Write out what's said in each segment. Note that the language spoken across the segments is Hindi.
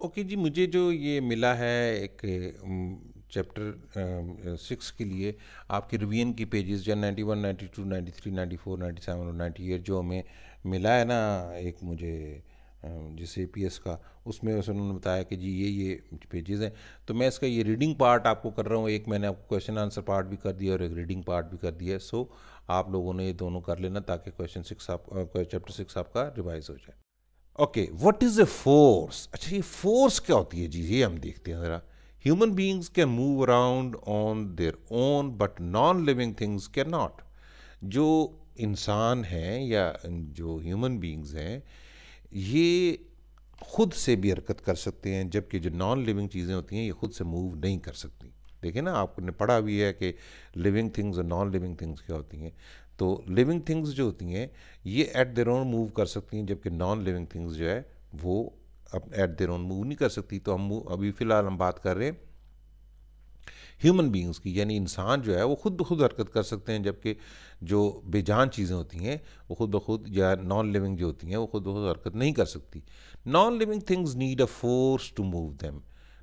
ओके जी, मुझे जो ये मिला है एक चैप्टर 6 के लिए आपके रिवीजन की पेजेस जो 91, 92, 93, 94, 97 और 98 जो हमें मिला है ना, एक मुझे जिस एपीएस का, उसमें उन्होंने बताया कि जी ये पेजेस हैं। तो मैं इसका ये रीडिंग पार्ट आपको कर रहा हूँ, एक मैंने आपको क्वेश्चन आंसर पार्ट भी कर दिया और एक रीडिंग पार्ट भी कर दिया है। सो आप लोगों ने ये दोनों कर लेना ताकि चैप्टर 6 आपका रिवाइज हो जाए। Okay, what is a force? अच्छा, ये फोर्स क्या होती है जी, ये हम देखते हैं ज़रा। Human beings can move around on their own but non living things can not. जो इंसान हैं या जो ह्यूमन बींग्स हैं, ये खुद से भी हरकत कर सकते हैं, जबकि जो नॉन लिविंग चीज़ें होती हैं ये खुद से मूव नहीं कर सकती। देखिए ना, आपने पढ़ा भी है कि लिविंग थिंग्स और नॉन लिविंग थिंग्स क्या होती हैं। तो लिविंग थिंग्स जो होती हैं ये एट देयर ओन मूव कर सकती हैं, जबकि नॉन लिविंग थिंग्स जो है वो अब एट देयर ओन मूव नहीं कर सकती। तो हम अभी फ़िलहाल हम बात कर रहे हैं ह्यूमन बींग्स की, यानी इंसान जो है वो खुद ब खुद हरकत कर सकते हैं, जबकि जो बेजान चीज़ें होती हैं वो खुद ब खुद, या नॉन लिविंग जो होती हैं वो खुद ब खुद हरकत नहीं कर सकती। Non living things need a force to move them.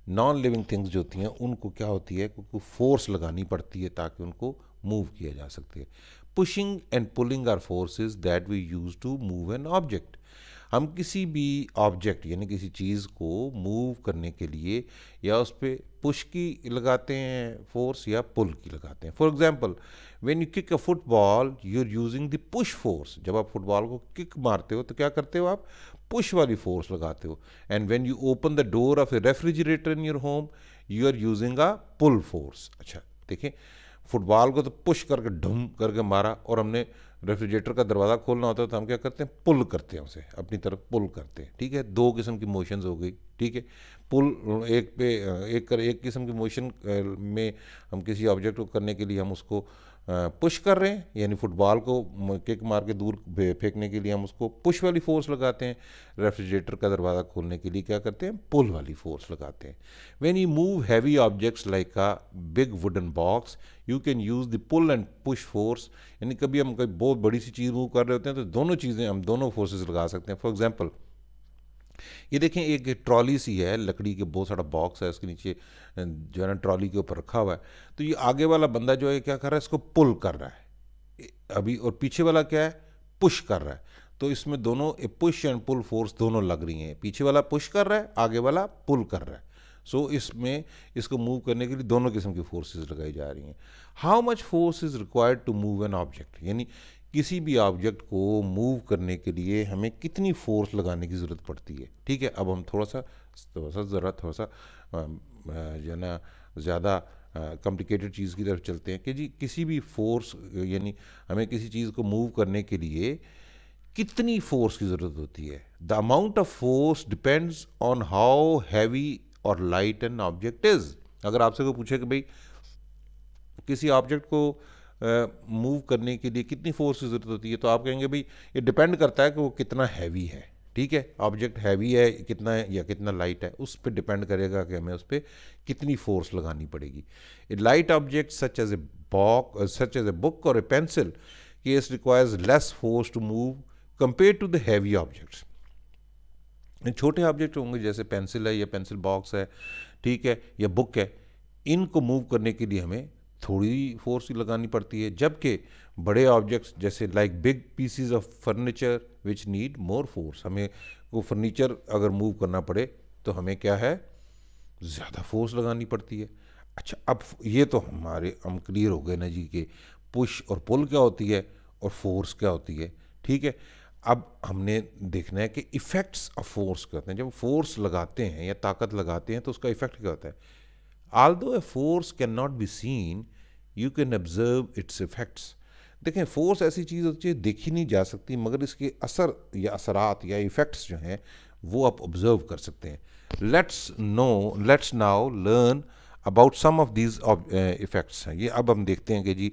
Non living things जो होती हैं उनको क्या होती है, क्योंकि फोर्स लगानी पड़ती है ताकि उनको मूव किया जा सके। Pushing and pulling are forces that we use to move an object. हम किसी भी ऑब्जेक्ट यानी किसी चीज़ को मूव करने के लिए या उस पर पुश की लगाते हैं फोर्स या पुल की लगाते हैं। For example, when you kick a football you are using the push force. जब आप फुटबॉल को किक मारते हो तो क्या करते हो, आप पुश वाली फोर्स लगाते हो। And when you open the door of a refrigerator in your home you are using a pull force. अच्छा देखें, फुटबॉल को तो पुश करके ढुम करके मारा, और हमने रेफ्रिजरेटर का दरवाज़ा खोलना होता है तो हम क्या करते हैं, पुल करते हैं, उसे अपनी तरफ पुल करते हैं। ठीक है, दो किस्म की मोशंस हो गई। ठीक है, पुल एक किस्म की मोशन में हम किसी ऑब्जेक्ट को करने के लिए हम उसको पुश कर रहे हैं, यानी फुटबॉल को किक मार के दूर फेंकने के लिए हम उसको पुश वाली फोर्स लगाते हैं। रेफ्रिजरेटर का दरवाज़ा खोलने के लिए क्या करते हैं, पुल वाली फोर्स लगाते हैं। When you move heavy objects like a big wooden box you can use the pull and push force. यानी कभी हम कोई बहुत बड़ी सी चीज़ मूव कर रहे होते हैं तो दोनों चीज़ें हम दोनों फोर्सेस लगा सकते हैं। फॉर एग्जांपल, ये देखें, एक ट्रॉली सी है, लकड़ी के बहुत सारा बॉक्स है, उसके नीचे जो है ना ट्रॉली के ऊपर रखा हुआ है। तो ये आगे वाला बंदा जो है क्या कर रहा है, इसको पुल कर रहा है अभी, और पीछे वाला क्या है, पुश कर रहा है। तो इसमें दोनों पुश एंड पुल फोर्स दोनों लग रही हैं, पीछे वाला पुश कर रहा है, आगे वाला पुल कर रहा है। सो इसमें इसको मूव करने के लिए दोनों किस्म की फोर्सेस लगाई जा रही हैं। How much force is required to move an object, यानी किसी भी ऑब्जेक्ट को मूव करने के लिए हमें कितनी फोर्स लगाने की ज़रूरत पड़ती है। ठीक है, अब हम थोड़ा सा जो है ना ज़्यादा कॉम्प्लिकेटेड चीज़ की तरफ चलते हैं कि जी किसी भी फोर्स, यानी हमें किसी चीज़ को मूव करने के लिए कितनी फोर्स की ज़रूरत होती है। The amount of force depends on how heavy और लाइट एन ऑब्जेक्ट इज़। अगर आपसे कोई पूछे कि भाई किसी ऑब्जेक्ट को मूव करने के लिए कितनी फोर्स की ज़रूरत होती है, तो आप कहेंगे भाई ये डिपेंड करता है कि वो कितना हैवी है। ठीक है, ऑब्जेक्ट हैवी है कितना है या कितना लाइट है, उस पर डिपेंड करेगा कि हमें उस पर कितनी फोर्स लगानी पड़ेगी। A light object such as a book और a pencil case requires less force to move compare to the heavy objects. छोटे ऑब्जेक्ट होंगे जैसे पेंसिल है या पेंसिल बॉक्स है, ठीक है, या बुक है, इनको मूव करने के लिए हमें थोड़ी फोर्स ही लगानी पड़ती है, जबकि बड़े ऑब्जेक्ट्स जैसे like big PCs of furniture which need more force, हमें वो फर्नीचर अगर मूव करना पड़े तो हमें क्या है, ज़्यादा फोर्स लगानी पड़ती है। अच्छा, अब ये तो हम क्लियर हो गए ना जी कि पुश और पुल क्या होती है और फोर्स क्या होती है। ठीक है, अब हमने देखना है कि इफ़ेक्ट्स ऑफ फोर्स क्या होते हैं। जब फोर्स लगाते हैं या ताकत लगाते हैं तो उसका इफ़ेक्ट क्या होता है। Although a force cannot be seen, you can observe its effects. देखें, फोर्स ऐसी चीज़ होती है देखी नहीं जा सकती, मगर इसके असर या असरात या इफ़ेक्ट्स जो हैं वो आप ऑब्जर्व कर सकते हैं। Let's now learn about some of these effects हैं। ये अब हम देखते हैं कि जी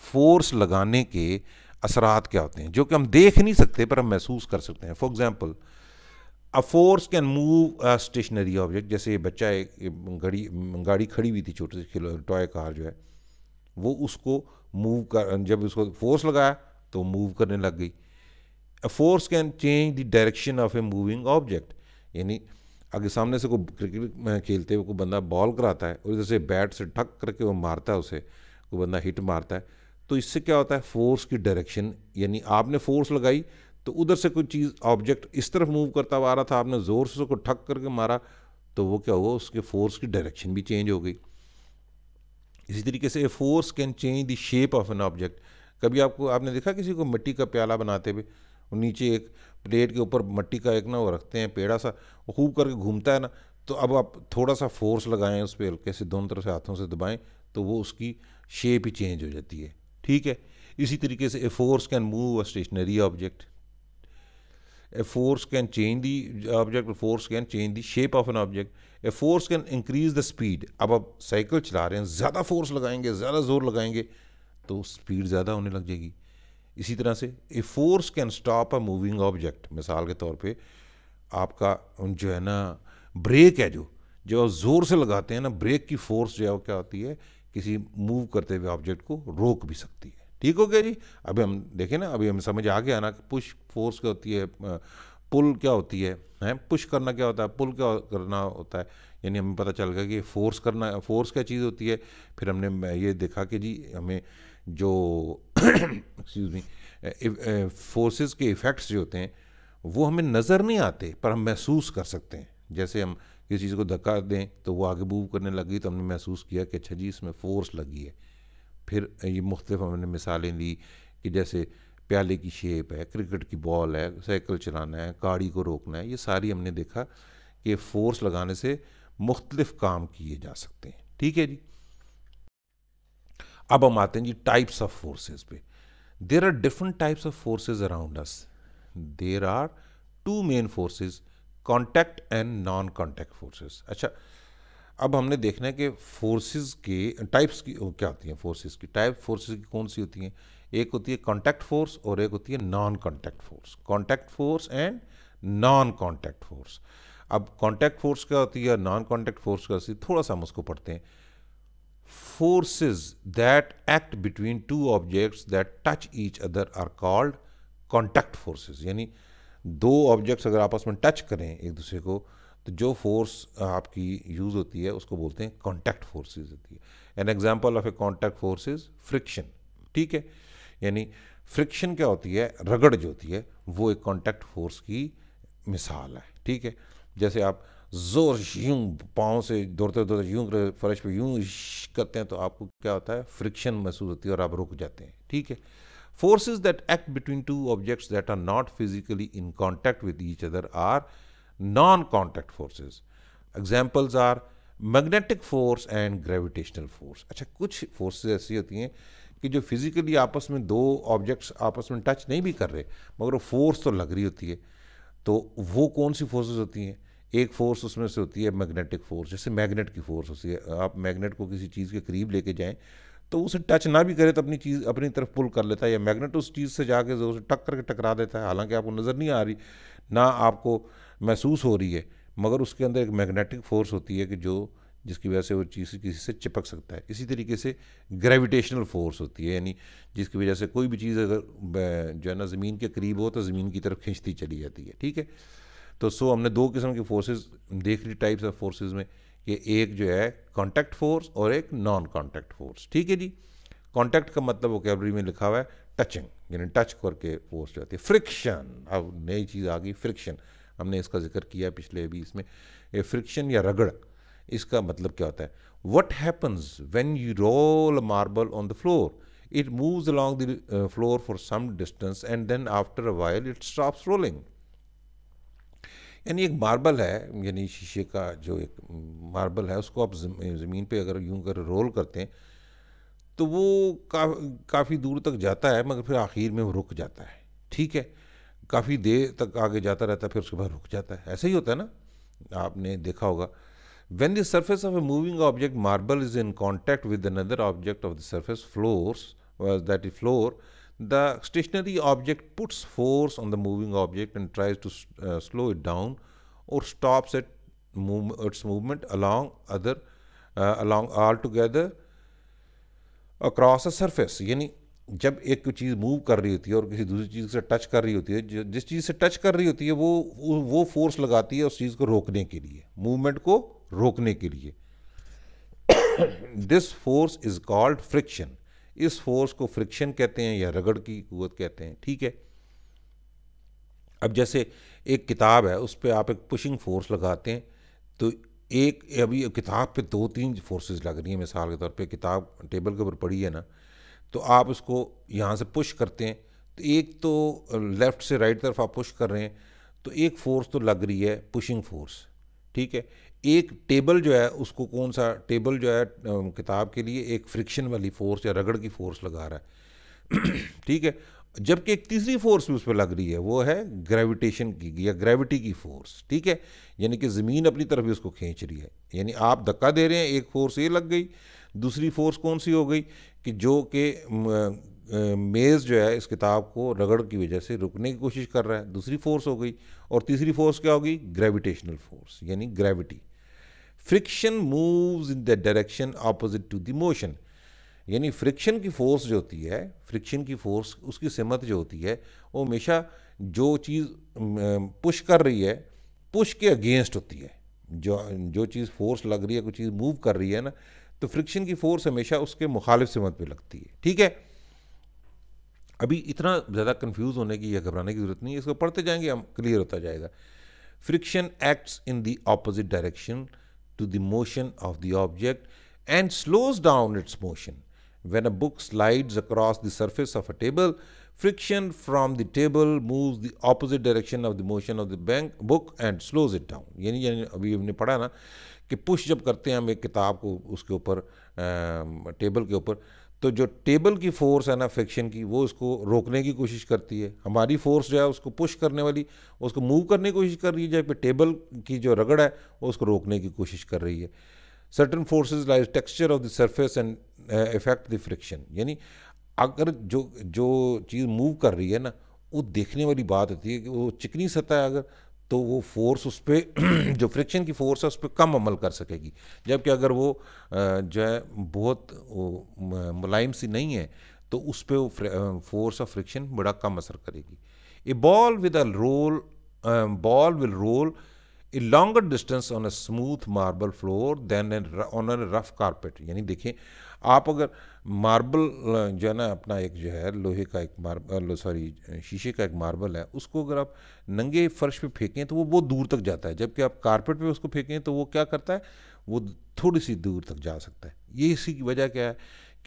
फोर्स लगाने के असरात क्या होते हैं, जो कि हम देख नहीं सकते पर हम महसूस कर सकते हैं। For example, a force can move a stationary object. जैसे ये बच्चा एक गाड़ी खड़ी हुई थी, छोटी सी टॉय कार जो है, वो उसको मूव कर, जब उसको फोर्स लगाया तो मूव करने लग गई। अ force can change the direction of a moving object, यानी आगे सामने से कोई क्रिकेट में खेलते हुए कोई बंदा बॉल कराता है और इधर से बैट से ठक करके वो मारता है, उसे कोई बंदा हिट मारता है, तो इससे क्या होता है, फोर्स की डायरेक्शन, यानी आपने फोर्स लगाई तो उधर से कोई चीज़ ऑब्जेक्ट इस तरफ मूव करता हुआ आ रहा था, आपने ज़ोर से उसको ठक करके मारा, तो वो क्या हुआ, उसके फोर्स की डायरेक्शन भी चेंज हो गई। इसी तरीके से a force can change the shape of an object. कभी आपने देखा किसी को मिट्टी का प्याला बनाते हुए, नीचे एक प्लेट के ऊपर मिट्टी का एक ना वो रखते हैं पेड़ा सा, वो खूब करके घूमता है ना, तो अब आप थोड़ा सा फोर्स लगाएं उस पर, हल्के से दोनों तरफ से हाथों से दबाएं तो वो उसकी शेप ही चेंज हो जाती है। ठीक है, इसी तरीके से a force can move a stationary object. A force can change the object, a force can change the shape of an object, a force can increase the speed। अब आप साइकिल चला रहे हैं, ज़्यादा फोर्स लगाएंगे, ज़्यादा ज़ोर लगाएंगे तो स्पीड ज़्यादा होने लग जाएगी। इसी तरह से a force can stop a moving object. मिसाल के तौर पे आपका जो है ना ब्रेक है, जो आप ज़ोर से लगाते हैं ना, ब्रेक की फोर्स जो है वो क्या होती है, किसी मूव करते हुए ऑब्जेक्ट को रोक भी सकती है। ठीक हो गया जी। अभी हम देखें ना, अभी हमें समझ आ गया ना कि पुश फोर्स क्या होती है, पुल क्या होती है, पुश करना क्या होता है, पुल क्या करना होता है, यानी हमें पता चल गया कि फोर्स करना, फोर्स क्या चीज़ होती है। फिर हमने ये देखा कि जी हमें जो एक्सक्यूज़ मी फोर्सेस के इफ़ेक्ट्स जो होते हैं वो हमें नज़र नहीं आते पर हम महसूस कर सकते हैं। जैसे हम किसी चीज़ को धक्का दें तो वो आगे मूव करने लगी तो हमने महसूस किया कि अच्छा जी इसमें फ़ोर्स लगी है। फिर ये मुख्तलिफ हमने मिसालें ली कि जैसे प्याले की शेप है, क्रिकेट की बॉल है, साइकिल चलाना है, गाड़ी को रोकना है, ये सारी हमने देखा कि फ़ोर्स लगाने से मुख्तलिफ काम किए जा सकते हैं। ठीक है जी। अब हम आते हैं जी टाइप्स ऑफ फोर्सेस पे। There are different types of forces around us. There are two main forces, contact and non contact forces. अच्छा, अब हमने देखना है कि फोर्सेस के टाइप्स की क्या होती हैं। फोर्सेस की टाइप, फोर्सेस की कौन सी होती हैं, एक होती है कॉन्टैक्ट फोर्स और एक होती है non contact force. Contact force and non contact force. अब कॉन्टैक्ट फोर्स क्या होती है, नॉन कॉन्टैक्ट फोर्स क्या होती है, थोड़ा सा हम उसको पढ़ते हैं। Forces that act between two objects that touch each other are called contact forces। यानी दो ऑब्जेक्ट्स अगर आपस में टच करें एक दूसरे को तो जो फोर्स आपकी यूज़ होती है उसको बोलते हैं कॉन्टैक्ट फोर्सेस होती है। An example of A contact force is friction. ठीक है, यानी फ्रिक्शन क्या होती है, रगड़ जो होती है वो एक कॉन्टैक्ट फोर्स की मिसाल है। ठीक है, जैसे आप जोर यूं पाँव से दौड़ते दौड़ते यूं फर्श पे यूं करते हैं तो आपको क्या होता है, फ्रिक्शन महसूस होती है और आप रुक जाते हैं। ठीक है, forces that act between two objects that are not physically in contact with each other are non contact forces. Examples are magnetic force and gravitational force. अच्छा, कुछ फोर्सेस ऐसी होती हैं कि जो फिजिकली आपस में दो ऑब्जेक्ट्स आपस में टच नहीं भी कर रहे मगर वो फोर्स तो लग रही होती है। तो वो कौन सी फोर्सेस होती हैं, एक फोर्स उसमें से होती है मैग्नेटिक फोर्स। जैसे मैग्नेट की फोर्स होती है, आप मैग्नेट को किसी चीज़ के करीब लेके जाएं तो उसे टच ना भी करे तो अपनी चीज़ अपनी तरफ पुल कर लेता है, या मैग्नेट उस चीज़ से जाके जोर से टक करके टकरा देता है, हालांकि आपको नज़र नहीं आ रही ना आपको महसूस हो रही है, मगर उसके अंदर एक मैग्नेटिक फोर्स होती है कि जो जिसकी वजह से वो चीज़ किसी से चिपक सकता है। इसी तरीके से ग्रेविटेशनल फोर्स होती है, यानी जिसकी वजह से कोई भी चीज़ अगर जो है ना ज़मीन के करीब हो तो ज़मीन की तरफ खींचती चली जाती है। ठीक है, तो हमने दो किस्म के फोर्सेस देख ली टाइप्स ऑफ फोर्सेस में, कि एक जो है कॉन्टैक्ट फोर्स और एक नॉन कॉन्टैक्ट फोर्स। ठीक है जी। कॉन्टैक्ट का मतलब वोकैबुलरी में लिखा हुआ है टचिंग, यानी टच करके फोर्स जो होती है। फ्रिक्शन, अब नई चीज़ आ गई फ्रिक्शन, हमने इसका जिक्र किया पिछले भी इसमें। ये फ्रिक्शन या रगड़, इसका मतलब क्या होता है, what happens when you roll a marble on the floor, it moves along the floor for some distance and then after a while it stops rolling. यानी एक मार्बल है, यानी शीशे का जो एक मार्बल है उसको आप ज़मीन पे अगर यूं कर रोल करते हैं तो वो काफ़ी दूर तक जाता है मगर फिर आखिर में वो रुक जाता है। ठीक है, काफ़ी देर तक आगे जाता रहता है फिर उसके बाद रुक जाता है। ऐसा ही होता है ना, आपने देखा होगा। When the surface of a moving object marble is in contact with another object of the surface that is floor, the stationary object puts force on the moving object and tries to slow it down or stops its movement along altogether across a surface। यानी जब एक चीज़ मूव कर रही होती है और किसी दूसरी चीज़ से टच कर रही होती है, जिस चीज़ से टच कर रही होती है वो फोर्स लगाती है उस चीज़ को रोकने के लिए, मूवमेंट को रोकने के लिए। This force is called friction. इस फोर्स को फ्रिक्शन कहते हैं या रगड़ की कुव्वत कहते हैं, ठीक है। अब जैसे एक किताब है, उस पर आप एक पुशिंग फोर्स लगाते हैं, तो एक अभी किताब पे 2-3 फोर्सेस लग रही हैं। मिसाल के तौर पे किताब टेबल के ऊपर पड़ी है ना, तो आप उसको यहाँ से पुश करते हैं, तो एक तो लेफ़्ट से राइट तरफ आप पुश कर रहे हैं, तो एक फोर्स तो लग रही है पुशिंग फोर्स, ठीक है। एक टेबल जो है उसको, कौन सा टेबल जो है किताब के लिए एक फ्रिक्शन वाली फोर्स या रगड़ की फोर्स लगा रहा है, ठीक है। जबकि एक तीसरी फोर्स भी उस पर लग रही है, वो है ग्रेविटेशन की या ग्रेविटी की फोर्स, ठीक है। यानी कि ज़मीन अपनी तरफ ही उसको खींच रही है। यानी आप धक्का दे रहे हैं, एक फोर्स ये लग गई, दूसरी फोर्स कौन सी हो गई कि जो कि मेज़ जो है इस किताब को रगड़ की वजह से रुकने की कोशिश कर रहा है, दूसरी फोर्स हो गई। और तीसरी फोर्स क्या होगी? ग्रेविटेशनल फोर्स, यानी gravity. Friction moves in the direction opposite to the motion. यानी फ्रिक्शन की फोर्स जो होती है, फ्रिक्शन की फोर्स, उसकी सिमत जो होती है, वो हमेशा जो चीज़ पुश कर रही है, पुश के अगेंस्ट होती है। जो चीज़ फोर्स लग रही है, कोई चीज़ मूव कर रही है ना, तो फ्रिक्शन की फोर्स हमेशा उसके मुखालिफ सिमत पे लगती है, ठीक है। अभी इतना ज़्यादा कंफ्यूज होने की या घबराने की जरूरत नहीं है, इसको पढ़ते जाएंगे हम, क्लियर होता जाएगा। Friction acts in the opposite direction to the motion of the object and slows down its motion. When a book slides across the surface of a table, friction from the table moves the opposite direction of the motion of the book and slows it down. यानी अभी हमने पढ़ा ना कि पुश जब करते हैं हम एक किताब को उसके ऊपर टेबल के ऊपर, तो जो टेबल की फोर्स है ना फ्रिक्शन की, वो उसको रोकने की कोशिश करती है। हमारी फोर्स जो है उसको पुश करने वाली, उसको मूव करने की कोशिश कर रही है, जबकि टेबल की जो रगड़ है वो उसको रोकने की कोशिश कर रही है। Certain forces like texture of the surface and effect the friction. यानी अगर जो चीज़ मूव कर रही है ना, वो देखने वाली बात होती है कि वो चिकनी सतह है अगर, तो वो फोर्स उस पर जो फ्रिक्शन की फोर्स है उस पर कम अमल कर सकेगी। जबकि अगर वो जो है बहुत मुलायम सी नहीं है, तो उस पर वो फोर्स ऑफ फ्रिक्शन बड़ा कम असर करेगी। A ball with a roll ball will roll a longer distance on a smooth marble floor than on a rough carpet. यानी देखें, आप अगर मार्बल जो है ना, अपना एक जो है लोहे का एक मार्बल, सॉरी शीशे का एक मार्बल है, उसको अगर आप नंगे फर्श पे फेंकें तो वो बहुत दूर तक जाता है। जबकि आप कारपेट पे उसको फेंकें तो वो क्या करता है, वो थोड़ी सी दूर तक जा सकता है। ये इसी की वजह क्या है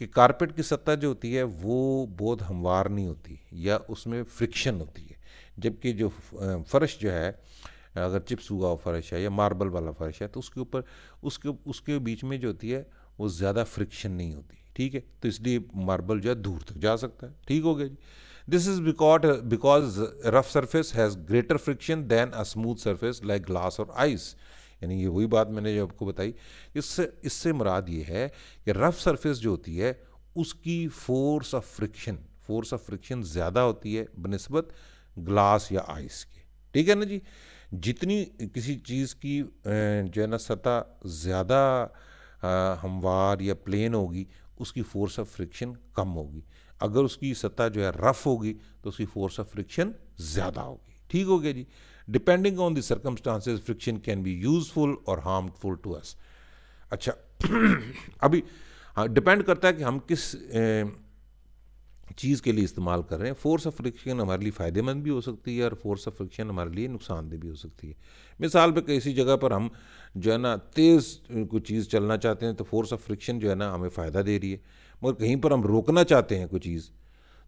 कि कारपेट की सतह जो होती है वो बहुत हमवार नहीं होती, या उसमें फ्रिक्शन होती है। जबकि जो फर्श जो है, अगर चिप्स हुआ फर्श है या मार्बल वाला फर्श है, तो उसके ऊपर उसके बीच में जो होती है वो ज़्यादा फ्रिक्शन नहीं होती, ठीक है। तो इसलिए मार्बल जो है दूर तक जा सकता है, ठीक हो गया जी। This is because rough surface has greater friction than a smooth surface like glass और आइस। यानी ये वही बात मैंने जो आपको बताई, इससे मुराद ये है कि रफ सरफेस जो होती है उसकी फोर्स ऑफ फ्रिक्शन ज़्यादा होती है बनिस्बत ग्लास या आइस के, ठीक है ना जी। जितनी किसी चीज़ की जो है ना सतह ज़्यादा हमवार या प्लेन होगी, उसकी फोर्स ऑफ फ्रिक्शन कम होगी। अगर उसकी सतह जो है रफ होगी तो उसकी फोर्स ऑफ फ्रिक्शन ज़्यादा होगी, ठीक हो गया जी। Depending on the circumstances friction can be useful और हार्मफुल टू अस। अच्छा, अभी हाँ, डिपेंड करता है कि हम किस चीज़ के लिए इस्तेमाल कर रहे हैं। फोर्स ऑफ फ्रिक्शन हमारे लिए फ़ायदेमंद भी हो सकती है और फोर्स ऑफ फ्रिक्शन हमारे लिए नुकसानदेह भी हो सकती है। मिसाल पे किसी जगह पर हम जो है ना तेज़ कोई चीज़ चलना चाहते हैं, तो फोर्स ऑफ फ्रिक्शन जो है ना हमें फ़ायदा दे रही है। मगर कहीं पर हम रोकना चाहते हैं कोई चीज़,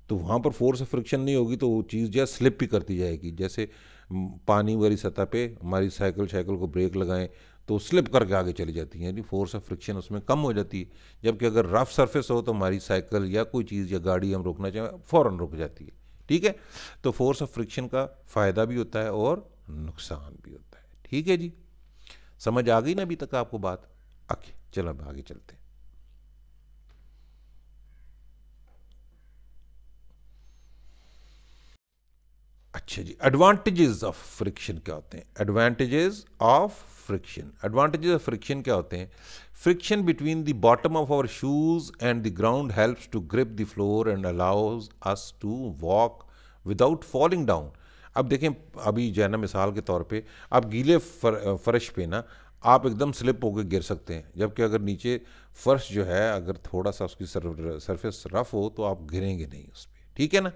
तो वहाँ पर फोर्स ऑफ फ्रिक्शन नहीं होगी, तो वो चीज़ जो है स्लिप भी करती जाएगी। जैसे पानी वाली सतह पे हमारी साइकिल को ब्रेक लगाएं तो स्लिप करके आगे चली जाती है, यानी फोर्स ऑफ फ्रिक्शन उसमें कम हो जाती है। जबकि अगर रफ सरफेस हो तो हमारी साइकिल या कोई चीज़ या गाड़ी हम रोकना चाहें फ़ौरन रुक जाती है, ठीक है। तो फोर्स ऑफ फ्रिक्शन का फ़ायदा भी होता है और नुकसान भी होता है, ठीक है जी। समझ आ गई ना अभी तक आपको बात? ओके, चलो अब आगे चलते हैं। अच्छा जी, एडवांटेजेस ऑफ फ्रिक्शन क्या होते हैं? Advantages of friction. Advantages of friction क्या होते हैं? Friction between the bottom of our shoes and the ground helps to grip the floor and allows us to walk without falling down. अब देखें, अभी जो है ना, मिसाल के तौर पे आप गीले फर्श पे ना आप एकदम स्लिप होकर गिर सकते हैं, जबकि अगर नीचे फर्श जो है अगर थोड़ा सा उसकी सरफेस रफ हो तो आप गिरेंगे नहीं उस पर, ठीक है ना।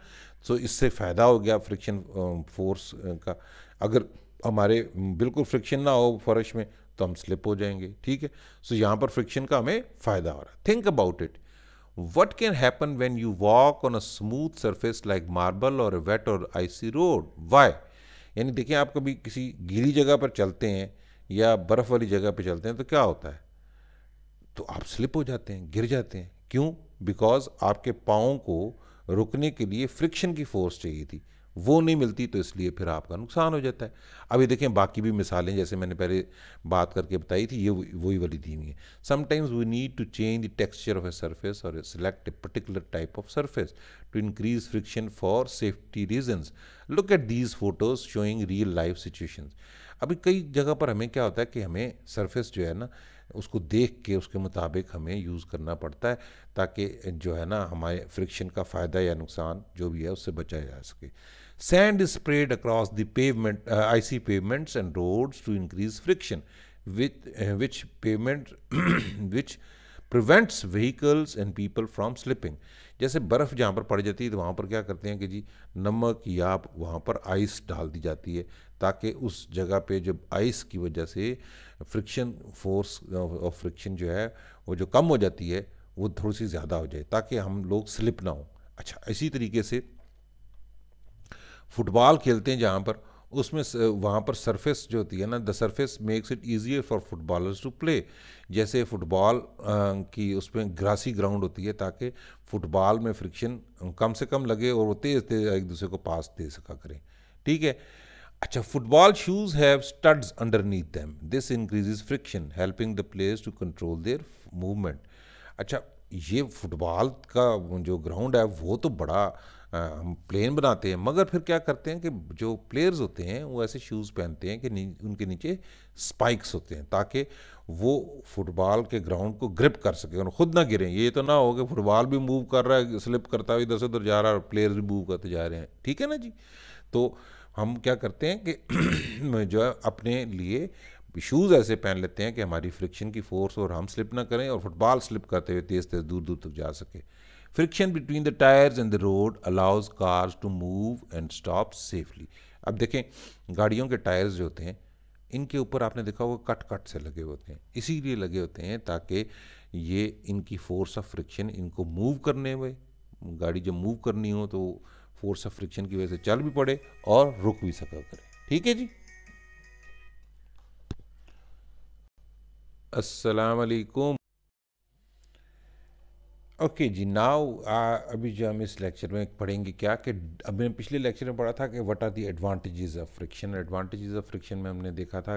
तो इससे फ़ायदा हो गया फ्रिक्शन फोर्स का। अगर हमारे बिल्कुल फ्रिक्शन ना हो फर्श में तो हम स्लिप हो जाएंगे, ठीक है। सो यहाँ पर फ्रिक्शन का हमें फ़ायदा हो रहा है। Think about it, what can happen when you walk on a smooth surface like marble or a wet or icy road? Why? यानी देखिए, आप कभी किसी गीली जगह पर चलते हैं या बर्फ़ वाली जगह पर चलते हैं तो क्या होता है? तो आप स्लिप हो जाते हैं, गिर जाते हैं। क्यों? बिकॉज आपके पाँव को रुकने के लिए फ्रिक्शन की फोर्स चाहिए थी, वो नहीं मिलती, तो इसलिए फिर आपका नुकसान हो जाता है। अभी देखें, बाकी भी मिसालें जैसे मैंने पहले बात करके बताई थी, ये वही वाली दी हुई है। Sometimes we need to change the texture of a surface और select a particular type of surface to increase friction for safety reasons. Look at these photos showing real life situations. अभी कई जगह पर हमें क्या होता है कि हमें सरफेस जो है ना उसको देख के उसके मुताबिक हमें यूज़ करना पड़ता है, ताकि जो है ना हमारे फ्रिक्शन का फ़ायदा या नुकसान जो भी है उससे बचाया जा सके। Sand is spread across the pavement icy pavements and roads to increase friction which pavement which prevents vehicles and people from slipping. जैसे बर्फ़ जहाँ पर पड़ जाती है तो वहाँ पर क्या करते हैं कि जी नमक या वहाँ पर आइस डाल दी जाती है, ताकि उस जगह पे जब आइस की वजह से फ्रिक्शन फोर्स ऑफ फ्रिक्शन जो है वो जो कम हो जाती है वो थोड़ी सी ज़्यादा हो जाए, ताकि हम लोग स्लिप ना हो। अच्छा, इसी तरीके से फुटबॉल खेलते हैं जहाँ पर, उसमें वहाँ पर सरफेस जो होती है ना, the surface makes it easier for footballers to play. जैसे फुटबॉल की उसमें ग्रासी ग्राउंड होती है, ताकि फुटबॉल में फ्रिक्शन कम से कम लगे और वो तेज़ तेज़ एक दूसरे को पास दे सका करें, ठीक है। अच्छा, football shoes have studs underneath them, this increases friction helping the players to control their movement. अच्छा, ये फुटबॉल का जो ग्राउंड है वो तो बड़ा हम प्लेन बनाते हैं, मगर फिर क्या करते हैं कि जो प्लेयर्स होते हैं वो ऐसे शूज़ पहनते हैं कि उनके नीचे स्पाइक्स होते हैं, ताकि वो फुटबॉल के ग्राउंड को ग्रिप कर सके और ख़ुद ना गिरें। ये तो ना हो कि फुटबॉल भी मूव कर रहा है, स्लिप करता हुआ इधर से उधर जा रहा है और प्लेयर्स भी मूव करते जा रहे हैं, ठीक है ना जी। तो हम क्या करते हैं कि जो है अपने लिए शूज़ ऐसे पहन लेते हैं कि हमारी फ्रिक्शन की फोर्स और हम स्लिप ना करें और फुटबॉल स्लिप करते हुए तेज़ तेज़ दूर दूर तक जा सके। Friction between the tyres and the road allows cars to move and stop safely. अब देखें, गाड़ियों के टायर्स जो होते हैं इनके ऊपर आपने देखा होगा कट कट से लगे होते हैं, इसीलिए लगे होते हैं ताकि ये इनकी फोर्स ऑफ फ्रिक्शन इनको मूव करने में, गाड़ी जब मूव करनी हो तो फोर्स ऑफ फ्रिक्शन की वजह से चल भी पड़े और रुक भी सका करे, ठीक है जी। अस्सलाम वालेकुम। ओके जी, नाउ अभी जो हम इस लेक्चर में पढ़ेंगे क्या कि अब मैंने पिछले लेक्चर में पढ़ा था कि what are the advantages of friction. Advantages of friction में हमने देखा था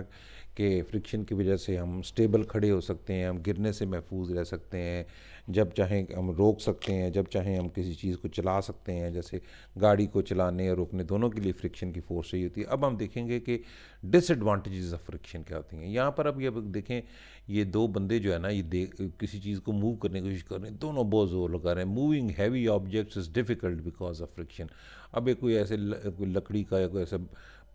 कि फ्रिक्शन की वजह से हम स्टेबल खड़े हो सकते हैं, हम गिरने से महफूज रह सकते हैं, जब चाहें हम रोक सकते हैं, जब चाहें हम किसी चीज़ को चला सकते हैं। जैसे गाड़ी को चलाने और रोकने दोनों के लिए फ्रिक्शन की फोर्स चाहिए होती है। अब हम देखेंगे कि डिसएडवांटेजेस ऑफ फ्रिक्शन क्या होती हैं। यहाँ पर अब देखें, ये दो बंदे जो है ना, ये किसी चीज़ को मूव करने की कोशिश कर रहे हैं, दोनों बहुत जोर लगा रहे हैं। Moving heavy objects is difficult because of friction. अब एक कोई ऐसे कोई लकड़ी का या कोई ऐसा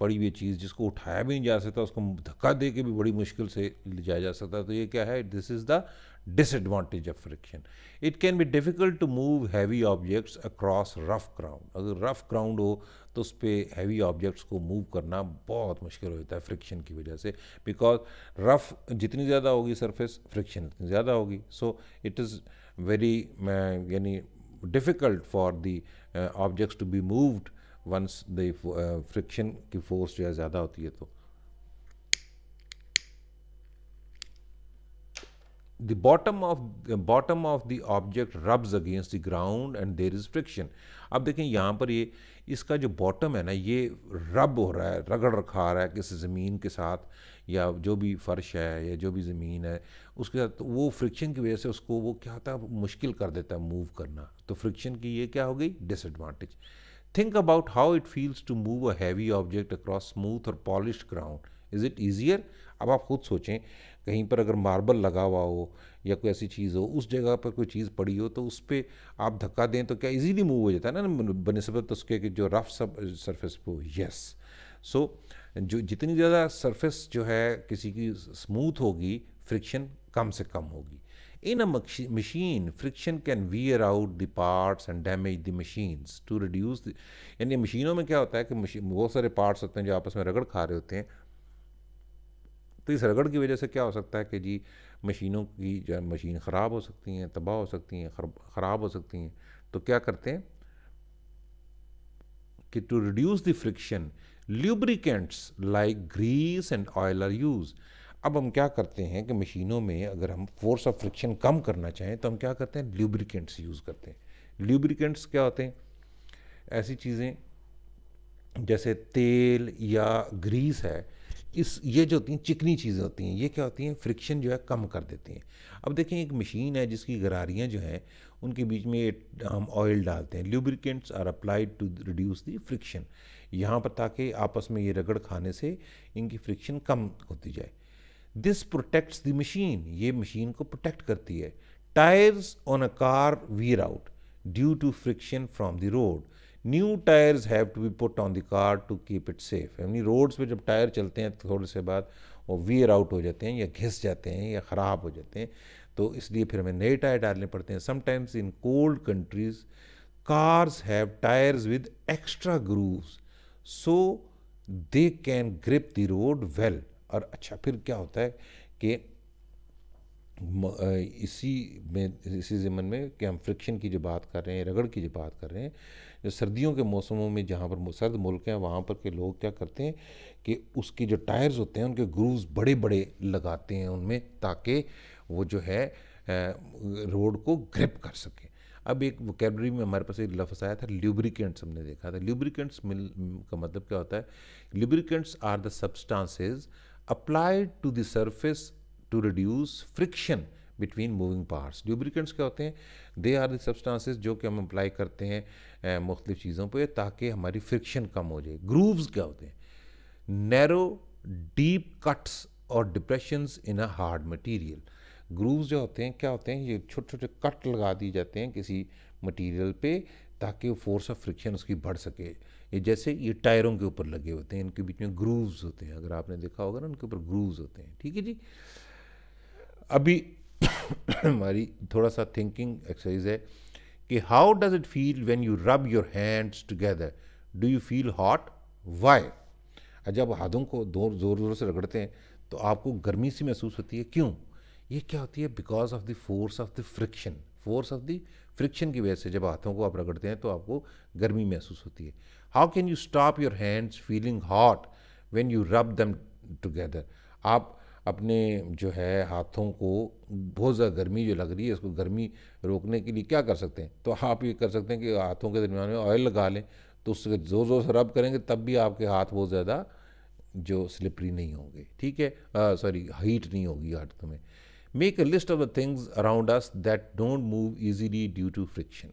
पड़ी हुई चीज़ जिसको उठाया भी नहीं जा सकता, उसको धक्का दे के भी बड़ी मुश्किल से ले जाया जा सकता है, तो ये क्या है, this is the disadvantage of friction. It can be difficult to move heavy objects across rough ground. अगर रफ ग्राउंड हो तो उस पर हैवी ऑब्जेक्ट्स को मूव करना बहुत मुश्किल होता है फ्रिक्शन की वजह से, बिकॉज रफ जितनी ज़्यादा होगी सरफेस, फ्रिक्शन इतनी ज़्यादा होगी। सो इट इज़ वेरी यानी difficult for the objects to be moved once the friction की फोर्स जो है ज़्यादा होती है। तो the bottom of the object rubs against the ground and there is friction। अब देखें यहाँ पर ये इसका जो बॉटम है ना, ये रब हो रहा है, रगड़ रखा रहा है किसी ज़मीन के साथ, या जो भी फर्श है या जो भी ज़मीन है उसके साथ, तो वो फ्रिक्शन की वजह से उसको वो क्या होता है, मुश्किल कर देता है मूव करना। तो फ्रिक्शन की ये क्या हो गई, disadvantage. Think about how it feels to move a heavy object across smooth और polished ground is it easier? अब आप खुद सोचें, कहीं पर अगर मार्बल लगा हुआ हो या कोई ऐसी चीज़ हो, उस जगह पर कोई चीज़ पड़ी हो, तो उस पर आप धक्का दें तो क्या इजीली मूव हो जाता है ना, बनिस्बत उसके कि जो रफ सब सरफेस पे हो। यस। सो जो जितनी ज़्यादा सरफेस जो है किसी की स्मूथ होगी, फ्रिक्शन कम से कम होगी। In a machine, friction can wear out the parts and damage the machines to reduce the, यानी मशीनों में क्या होता है कि मशीन बहुत सारे पार्ट्स होते हैं जो आपस में रगड़ खा रहे होते हैं, तो इस रगड़ की वजह से क्या हो सकता है कि जी मशीनों की जो मशीन ख़राब हो सकती हैं, तबाह हो सकती हैं, ख़राब हो सकती हैं। तो क्या करते हैं कि to reduce the friction lubricants like grease and oil are use. अब हम क्या करते हैं कि मशीनों में अगर हम फोर्स ऑफ फ्रिक्शन कम करना चाहें तो हम क्या करते हैं, ल्यूब्रिकेंट्स यूज़ करते हैं। ल्यूब्रिकेंट्स क्या होते हैं? ऐसी चीज़ें जैसे तेल या ग्रीस है, ये जो होती हैं चिकनी चीज़ें होती हैं, ये क्या होती हैं, फ्रिक्शन जो है कम कर देती हैं। अब देखें, एक मशीन है जिसकी गरारियाँ जो हैं उनके बीच में हम ऑयल डालते हैं। Lubricants are applied to reduce the friction, यहाँ पर ताकि आपस में ये रगड़ खाने से इनकी फ्रिक्शन कम होती जाए। दिस प्रोटेक्ट्स द मशीन, ये मशीन को प्रोटेक्ट करती है। Tyres on a car wear out due to friction from the road, new tyres have to be put on the car to keep it safe. यानी रोड्स पे जब टायर चलते हैं तो थोड़े से बाद वो वीयर आउट हो जाते हैं या घिस जाते हैं या ख़राब हो जाते हैं, तो इसलिए फिर हमें नए टायर डालने पड़ते हैं। Sometimes in cold countries cars have tyres with extra grooves so they can grip the road well. और अच्छा, फिर क्या होता है कि इसी ज़मन में कि हम फ्रिक्शन की जो बात कर रहे हैं, रगड़ की जो बात कर रहे हैं, जो सर्दियों के मौसमों में जहाँ पर सर्द मुल्क हैं वहाँ पर के लोग क्या करते हैं कि उसके जो टायर्स होते हैं उनके ग्रूव्स बड़े बड़े लगाते हैं उनमें, ताकि वो जो है रोड को ग्रिप कर सके। अब एक वोकेबलरी में हमारे पास एक लफ्ज़ आया था ल्यूब्रिकेंट्स, हमने देखा था। ल्यूब्रिकेंट्स का मतलब क्या होता है? Lubricants are the substances applied to the surface to reduce friction between moving parts. Lubricants क्या होते हैं? दे आर द सब्सटेंसेस जो कि हम अप्लाई करते हैं मुख्तलिफ चीज़ों पे ताकि हमारी फ्रिक्शन कम हो जाए। ग्रूव्स क्या होते हैं? नैरो डीप कट्स और depressions in a hard material. Grooves जो होते हैं क्या होते हैं? ये छोटे छोटे कट लगा दिए जाते हैं किसी मटेरियल पे ताकि वो फोर्स ऑफ फ्रिक्शन उसकी बढ़ सके। ये जैसे ये टायरों के ऊपर लगे होते हैं, इनके बीच में ग्रूव्स होते हैं, अगर आपने देखा होगा ना, उनके ऊपर ग्रूव्स होते हैं। ठीक है जी। अभी हमारी थोड़ा सा थिंकिंग एक्सरसाइज है कि how does it feel when you rub your hands together, do you feel hot, why? जब हाथों को जोर जोर से रगड़ते हैं तो आपको गर्मी सी महसूस होती है, क्यों? ये क्या होती है? Because of the force of the friction. Force of the friction की वजह से जब हाथों को आप रगड़ते हैं तो आपको गर्मी महसूस होती है। How can you stop your hands feeling hot when you rub them together? आप अपने जो है हाथों को बहुत ज़्यादा गर्मी जो लग रही है, उसको गर्मी रोकने के लिए क्या कर सकते हैं? तो आप ये कर सकते हैं कि हाथों के दरमियान में ऑयल लगा लें, तो उससे ज़ोर ज़ोर से रब करेंगे तब भी आपके हाथ बहुत ज़्यादा जो स्लिपरी नहीं होंगे। ठीक है, सॉरी, हीट नहीं होगी हाथों में। Make a list of the things around us that don't move easily due to friction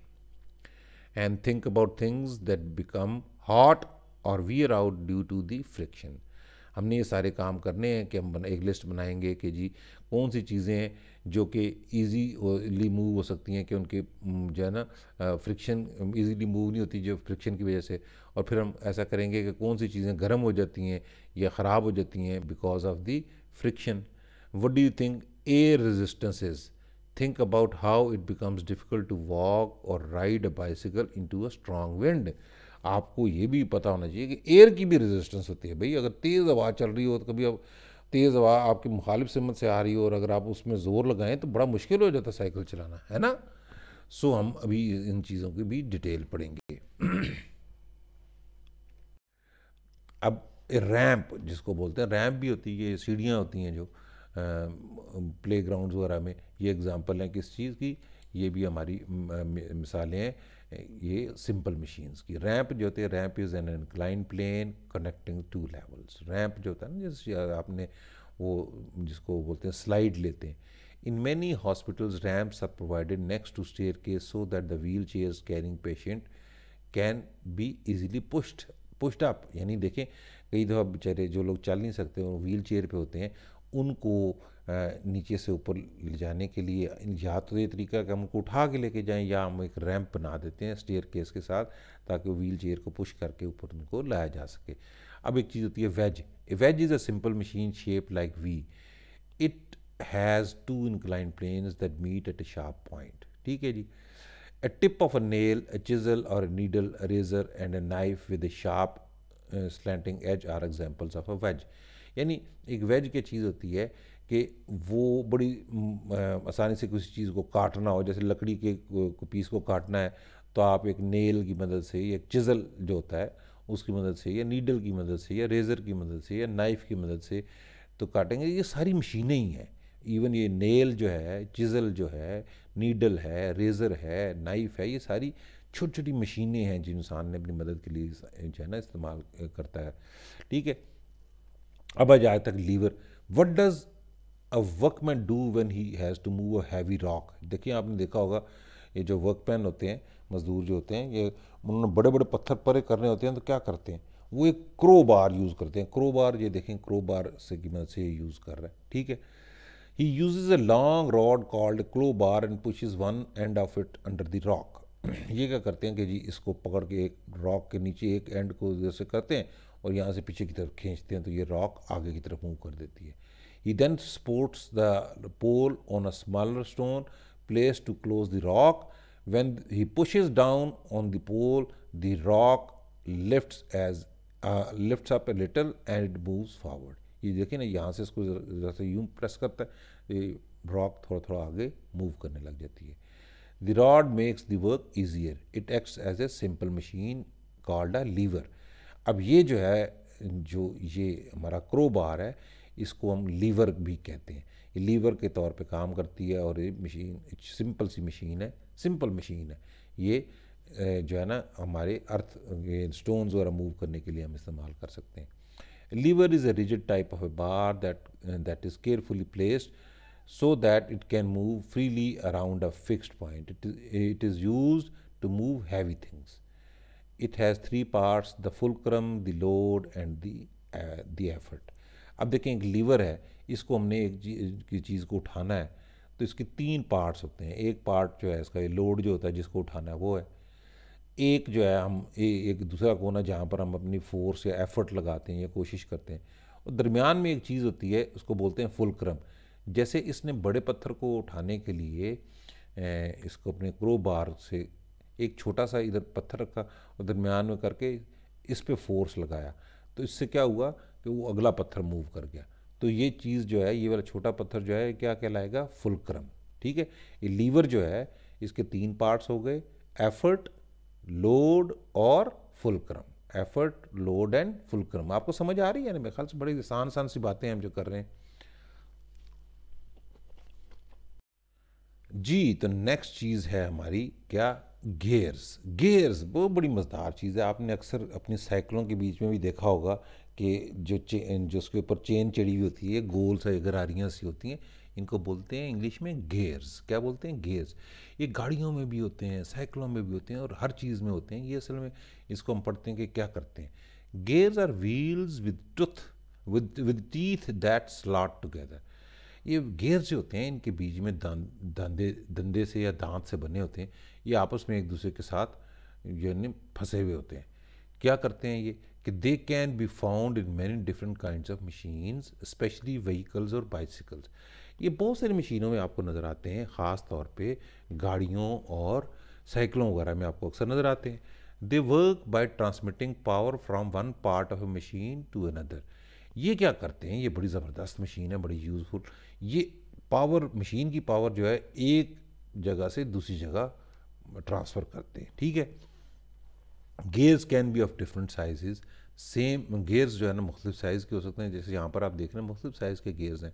and think about things that become hot और wear out due to the friction. हमने ये सारे काम करने हैं कि हम एक लिस्ट बनाएंगे कि जी कौन सी चीज़ें हैं जो कि ईजीली मूव हो सकती हैं, कि उनके जो है ना फ्रिक्शन ईजीली मूव नहीं होती जो फ्रिक्शन की वजह से। और फिर हम ऐसा करेंगे कि कौन सी चीज़ें गर्म हो जाती हैं या ख़राब हो जाती हैं because of the friction. What do you think air resistances? Think about how it becomes difficult to walk और ride a bicycle into a strong wind. आपको ये भी पता होना चाहिए कि एयर की भी रेजिस्टेंस होती है भाई। अगर तेज़ हवा चल रही हो तो कभी अब तेज़ हवा आपकी मुखालिफ सिमत से आ रही हो और अगर आप उसमें ज़ोर लगाएं तो बड़ा मुश्किल हो जाता है साइकिल चलाना, है ना। सो हम अभी इन चीज़ों की भी डिटेल पढ़ेंगे। अब रैंप जिसको बोलते हैं, रैंप भी होती है, ये सीढ़ियाँ होती हैं जो प्ले ग्राउंड वगैरह में, ये एग्जांपल है किस चीज़ की, ये भी हमारी मिसालें हैं ये सिंपल मशीन्स की। रैंप जो होती है, ramp is an incline plane connecting two levels. Ramp जो होता है ना, जैसे आपने वो जिसको बोलते हैं स्लाइड लेते हैं। In many hospitals ramps are provided next to staircase so that the wheel chairs carrying patient can be easily pushed up. यानी देखें कई दफ़ा बेचारे जो लोग चल नहीं सकते वो व्हील चेयर पे होते हैं, उनको नीचे से ऊपर ले जाने के लिए या तो ये तरीका कि हम उनको उठा के लेके जाएं, या हम एक रैंप बना देते हैं स्टेयर केस के साथ, ताकि वो व्हील चेयर को पुश करके ऊपर उनको लाया जा सके। अब एक चीज़ होती है wedge. A wedge is a simple machine shape like V. It has two incline planes that meet at a sharp point. ठीक है जी। A tip of a nail, a chisel or a needle, a razor and a knife with a sharp slanting edge are examples of a wedge। यानी एक वेज की चीज़ होती है कि वो बड़ी आसानी से किसी चीज़ को काटना हो, जैसे लकड़ी के पीस को काटना है तो आप एक नेल की मदद से या चिज़ल जो होता है उसकी मदद से या नीडल की मदद से या रेज़र की मदद से या नाइफ़ की मदद से तो काटेंगे। ये सारी मशीनें ही हैं। इवन ये नेल जो है, चिज़ल जो है, नीडल है, रेज़र है, नाइफ़ है, ये सारी छोटी छोटी मशीनें हैं जो इंसान ने अपनी मदद के लिए जो है ना इस्तेमाल करता है। ठीक है। अब आ जाए तक lever. What does a workman do when he has to move a heavy rock. देखिए आपने देखा होगा ये जो वर्कमैन होते हैं, मज़दूर जो होते हैं, ये उन्होंने बड़े बड़े पत्थर परे करने होते हैं तो क्या करते हैं, वो एक क्रो बार यूज़ करते हैं। क्रो बार ये देखें, क्रो बार से की मदद से ये यूज़ कर रहा है। ठीक है। He uses a long rod called crowbar and pushes one end of it under the rock। ये क्या करते हैं कि जी इसको पकड़ के एक रॉक के नीचे एक एंड को जैसे करते हैं और यहाँ से पीछे की तरफ खींचते हैं तो ये रॉक आगे की तरफ मूव कर देती है। He then supports the pole on a smaller stone placed to close the rock। When he pushes down on the pole, the rock lifts up a little and it moves forward। ये देखिए ना, यहाँ से इसको जैसे यूँ प्रेस करता है, ये रॉक थोड़ा थोड़ा आगे मूव करने लग जाती है। The rod makes the work easier. It acts as a simple machine called a lever. अब ये जो है, जो ये हमारा क्रो बार है, इसको हम लीवर भी कहते हैं। ये लीवर के तौर पे काम करती है और ये मशीन सिंपल सी मशीन है, सिंपल मशीन है ये। जो है ना हमारे अर्थ स्टोन्स वगैरह मूव करने के लिए हम इस्तेमाल कर सकते हैं। Lever is a rigid type of a bar that is carefully placed so that it can move freely around a fixed point। It is used to move heavy things। It has three parts: the fulcrum, the load and the effort। अब देखें एक लीवर है, इसको हमने एक चीज़ को उठाना है तो इसके तीन पार्ट्स होते हैं। एक पार्ट जो है इसका लोड जो होता है जिसको उठाना है वो है, एक जो है हम एक दूसरा कोना जहाँ पर हम अपनी फोर्स या एफर्ट लगाते हैं या कोशिश करते हैं, और दरमियान में एक चीज़ होती है उसको बोलते हैं फुलक्रम। जैसे इसने बड़े पत्थर को उठाने के लिए इसको अपने क्रो बार से एक छोटा सा इधर पत्थर रखा और दरमियान में करके इस पे फोर्स लगाया, तो इससे क्या हुआ कि वो अगला पत्थर मूव कर गया। तो ये चीज़ जो है, ये वाला छोटा पत्थर जो है क्या कहलाएगा, फुलक्रम। ठीक है। ये लीवर जो है इसके तीन पार्ट्स हो गए, एफर्ट, लोड और fulcrum. Effort, load and fulcrum. आपको समझ आ रही है ना? मेरे ख्याल से बड़ी आसान आसान सी बातें हम जो कर रहे हैं जी। तो नेक्स्ट चीज़ है हमारी क्या, गेयर्स। गेयर्स वो बड़ी मज़ेदार चीज़ है। आपने अक्सर अपनी साइकिलों के बीच में भी देखा होगा कि जो उसके ऊपर चेन चढ़ी हुई होती है, गोल सा गरारियाँ सी होती हैं, इनको बोलते हैं इंग्लिश में गेयर्स। क्या बोलते हैं? गेयर्स। ये गाड़ियों में भी होते हैं, साइकिलों में भी होते हैं और हर चीज़ में होते हैं। ये असल में इसको हम पढ़ते हैं कि क्या करते हैं। Gears are wheels with teeth that slot together. ये गेयर जो होते हैं इनके बीच में दंदे से या दांत से बने होते हैं, ये आपस में एक दूसरे के साथ यानी फंसे हुए होते हैं। क्या करते हैं ये कि they can be found in many different kinds of machines, specially vehicles और बाइसिकल्स। ये बहुत सारी मशीनों में आपको नज़र आते हैं, ख़ास तौर पे गाड़ियों और साइकिलों वगैरह में आपको अक्सर नज़र आते हैं। They work by transmitting power from one part of a machine to another. ये क्या करते हैं, ये बड़ी ज़बरदस्त मशीन है, बड़ी यूज़फुल। ये पावर, मशीन की पावर जो है एक जगह से दूसरी जगह ट्रांसफ़र करते हैं। ठीक है। Gears can be of different sizes. Same gears जो है ना मुख्तलिफ साइज़ के हो सकते हैं, जैसे यहाँ पर आप देख रहे हैं मुख्तलिफ साइज़ के गेयर्स हैं।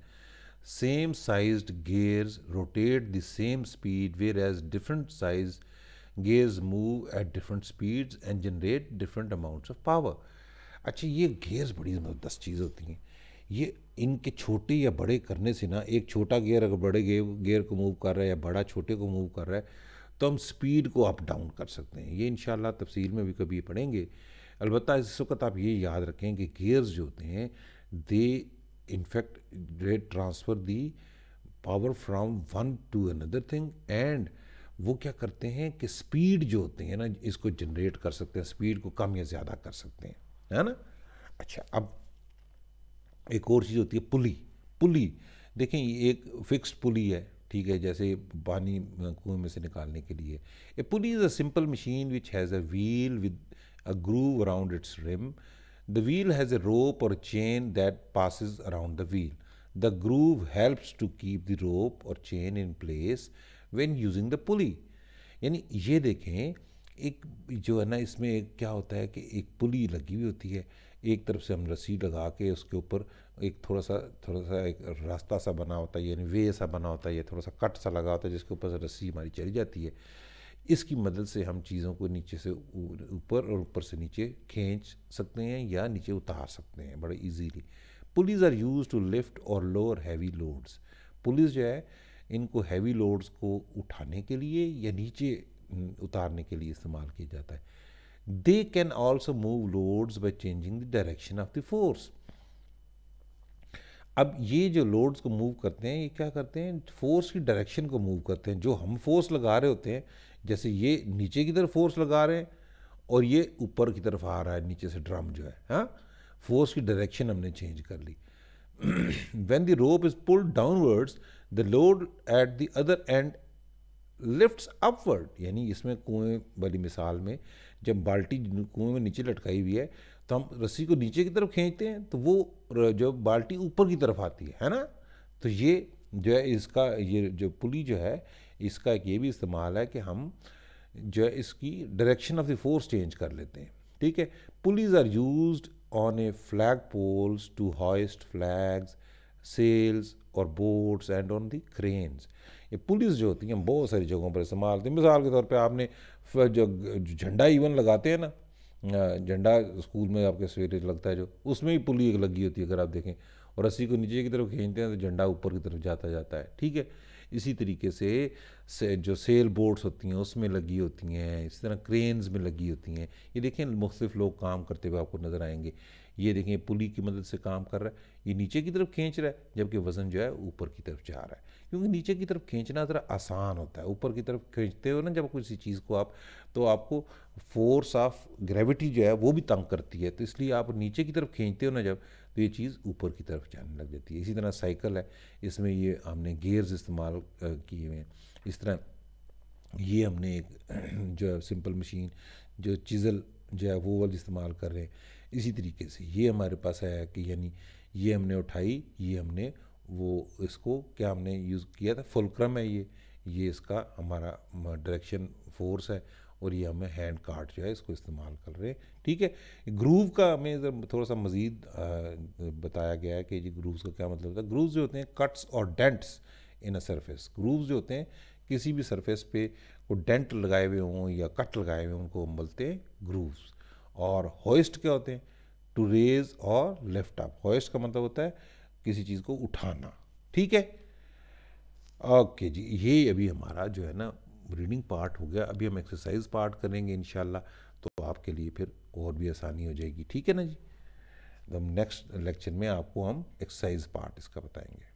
Same sized gears rotate the same speed whereas different size gears move at different speeds and generate different amounts of power. अच्छा, ये गेयर्स बड़ी ज़बरदस्त चीज़ होती हैं। ये इनके छोटे या बड़े करने से ना, एक छोटा गियर अगर बड़े गियर को मूव कर रहा है या बड़ा छोटे को मूव कर रहा है तो हम स्पीड को अप डाउन कर सकते हैं। ये इंशाल्लाह तफसील में भी कभी पढ़ेंगे। अलबत्ता इस वक्त आप ये याद रखें कि गियर्स जो होते हैं they in fact they transfer the power from one to another thing, and वो क्या करते हैं कि स्पीड जो होती है ना इसको जनरेट कर सकते हैं, स्पीड को कम या ज़्यादा कर सकते हैं, है ना। अच्छा, अब एक और चीज़ होती है पुली। पुली देखें, ये एक फिक्स्ड पुली है, ठीक है, जैसे पानी कुएं में से निकालने के लिए। A pulley is a simple machine which has a wheel with a groove around its rim. The wheel has a rope और chain that passes around the wheel. The groove helps to keep the rope और chain in place when using the pulley. यानी ये देखें, एक जो है ना इसमें एक क्या होता है कि एक पुली लगी हुई होती है, एक तरफ से हम रस्सी लगा के उसके ऊपर एक थोड़ा सा एक रास्ता सा बना होता है, यानी वे सा बना होता है, ये थोड़ा सा कट सा लगा होता है जिसके ऊपर से रस्सी हमारी चली जाती है। इसकी मदद से हम चीज़ों को नीचे से ऊपर और ऊपर से नीचे खींच सकते हैं या नीचे उतार सकते हैं बड़े easily. Pulleys are use to lift और लोअर हैवी लोड्स। पुलिस जो है इनको हैवी लोड्स को उठाने के लिए या नीचे उतारने के लिए इस्तेमाल किया जाता है। They can also move loads by changing the direction of the force. अब ये जो लोड्स को मूव करते हैं, ये क्या करते हैं, फोर्स की डायरेक्शन को मूव करते हैं। जो हम फोर्स लगा रहे होते हैं, जैसे ये नीचे की तरफ फोर्स लगा रहे हैं और ये ऊपर की तरफ आ रहा है नीचे से ड्रम जो है, हाँ, फोर्स की डायरेक्शन हमने चेंज कर ली। When the rope is pulled downwards, the load at the other end lifts upward। यानी इसमें कुएं वाली मिसाल में जब बाल्टी कुएं में नीचे लटकाई हुई है तो हम रस्सी को नीचे की तरफ खींचते हैं तो वो जो बाल्टी ऊपर की तरफ आती है ना। तो ये जो है इसका ये जो पुली जो है इसका एक ये भी इस्तेमाल है कि हम जो है इसकी direction of the force change कर लेते हैं, ठीक है। Pulleys are used on a flag poles to hoist flags, sails और boats and on the cranes. ये पुलिस जो होती हैं बहुत सारी जगहों पर इस्तेमाल होती है। मिसाल के तौर पे आपने जो झंडा इवन लगाते हैं ना, झंडा स्कूल में आपके सवेरे लगता है जो, उसमें ही पुली एक लगी होती है अगर आप देखें, और रस्सी को नीचे की तरफ खींचते हैं तो झंडा ऊपर की तरफ जाता जाता है, ठीक है। इसी तरीके से जो सेल बोट्स होती हैं उसमें लगी होती हैं, इसी तरह क्रेन्स में लगी होती हैं। ये देखें मुख्तलिफ लोग काम करते हुए आपको नज़र आएंगे। ये देखें पुली की मदद से काम कर रहा है, ये नीचे की तरफ खींच रहा है जबकि वज़न जो है ऊपर की तरफ जा रहा है, क्योंकि नीचे की तरफ खींचना ज़रा आसान होता है। ऊपर की तरफ खींचते हो ना जब किसी चीज़ को आप, तो आपको फोर्स ऑफ ग्रेविटी जो है वो भी तंग करती है, तो इसलिए आप नीचे की तरफ खींचते हो ना जब, तो ये चीज़ ऊपर की तरफ जाने लग जाती है। इसी तरह साइकिल है, इसमें ये हमने गियर्स इस्तेमाल किए हुए हैं। इस तरह ये हमने एक जो है सिंपल मशीन जो चिज़ल जो है वो वाली इस्तेमाल कर रहे हैं। इसी तरीके से ये हमारे पास है कि यानी ये हमने उठाई, ये हमने वो इसको क्या हमने यूज़ किया था, फुलक्रम है ये इसका हमारा डायरेक्शन फोर्स है, और ये हमें हैंड कार्ट जो है इसको इस्तेमाल कर रहे हैं, ठीक है। ग्रूव का हमें थोड़ा सा मज़ीद बताया गया है कि ये ग्रूव्स का क्या मतलब होता है। ग्रूव्स जो होते हैं कट्स और dents in a surface. Grooves जो होते हैं किसी भी सरफेस पे को डेंट लगाए हुए हों या कट लगाए हुए हों उनको हम बोलते हैं ग्रूव्स। और होइस्ट क्या होते हैं, टू रेज और लिफ्ट अप। होइस्ट का मतलब होता है किसी चीज़ को उठाना, ठीक है। ओके जी, ये अभी हमारा जो है ना रीडिंग पार्ट हो गया। अभी हम एक्सरसाइज पार्ट करेंगे इंशाल्लाह, तो आपके लिए फिर और भी आसानी हो जाएगी, ठीक है ना जी। तो हम नेक्स्ट लेक्चर में आपको हम एक्सरसाइज पार्ट इसका बताएंगे।